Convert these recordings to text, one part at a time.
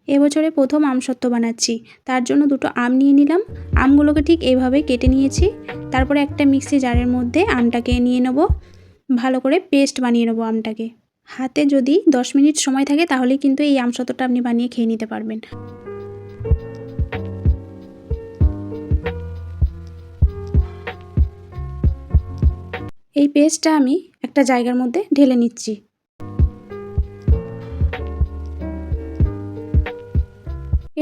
এবছরে প্রথম আমসত্ত্ব বানাচ্ছি, তার জন্য দুটো আম নিয়ে নিলাম। আমগুলোকে ঠিক এইভাবে কেটে নিয়েছি। তারপরে একটা মিক্সি জারের মধ্যে আমটাকে নিয়ে নেব, ভালো করে পেস্ট বানিয়ে নেব আমটাকে। হাতে যদি 10 মিনিট সময় থাকে তাহলেই কিন্তু এই আমসত্ত্বটা আপনি বানিয়ে খেয়ে নিতে পারবেন। এই পেস্টটা আমি একটা জায়গার মধ্যে ঢেলে নিচ্ছি।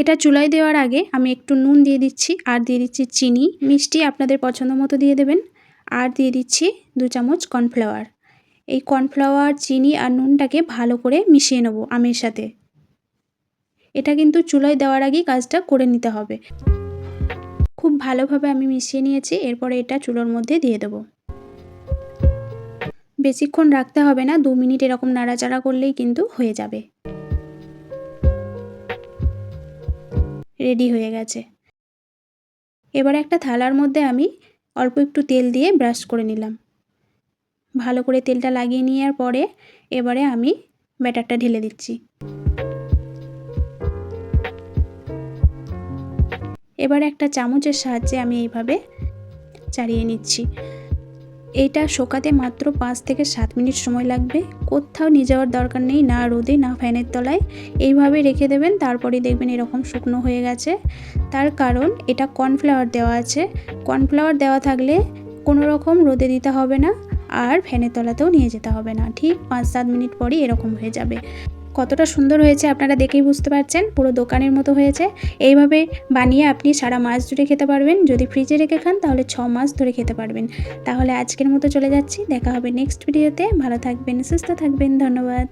এটা চুলায় দেওয়ার আগে আমি একটু নুন দিয়ে দিচ্ছি, আর দিয়ে দিচ্ছি চিনি। মিষ্টি আপনাদের পছন্দ মতো দিয়ে দেবেন। আর দিয়ে দিচ্ছি 2 চামচ কর্নফ্লাওয়ার। এই কর্নফ্লাওয়ার, চিনি আর নুনটাকে ভালো করে মিশিয়ে নেব আমের সাথে। এটা কিন্তু চুলায় দেওয়ার আগেই কাজটা করে নিতে হবে। খুব ভালোভাবে আমি মিশিয়ে নিয়েছি। এরপরে এটা চুলোর মধ্যে দিয়ে দেব। বেশিক্ষণ রাখতে হবে না, 2 মিনিট এরকম নাড়াচাড়া করলেই কিন্তু হয়ে যাবে। রেডি হয়ে গেছে। এবার একটা থালার মধ্যে আমি অল্প একটু তেল দিয়ে ব্রাশ করে নিলাম। ভালো করে তেলটা লাগিয়ে নেওয়ার পরে এবারে আমি ব্যাটারটা ঢেলে দিচ্ছি। এবার একটা চামচের সাহায্যে আমি এইভাবে চাড়িয়ে নিচ্ছি। এইটা শোকাতে মাত্র 5 থেকে 7 মিনিট সময় লাগবে। কোথাও নিয়ে যাওয়ার দরকার নেই, না রোদে না ফ্যানের তলায়। এইভাবে রেখে দেবেন, তারপরেই দেখবেন এরকম শুকনো হয়ে গেছে। তার কারণ এটা কর্নফ্লাওয়ার দেওয়া আছে। কর্নফ্লাওয়ার দেওয়া থাকলে কোনো রকম রোদে দিতে হবে না, আর ফ্যানের তলাতেও নিয়ে যেতে হবে না। ঠিক 5-7 মিনিট পরই এরকম হয়ে যাবে। কতটা সুন্দর হয়েছে আপনারা দেখেই বুঝতে পারছেন, পুরো দোকানের মতো হয়েছে। এইভাবে বানিয়ে আপনি সারা মাস জুড়ে খেতে পারবেন। যদি ফ্রিজে রেখে খান তাহলে 6 মাস ধরে খেতে পারবেন। তাহলে আজকের মতো চলে যাচ্ছি, দেখা হবে নেক্সট ভিডিওতে। ভালো থাকবেন, সুস্থ থাকবেন, ধন্যবাদ।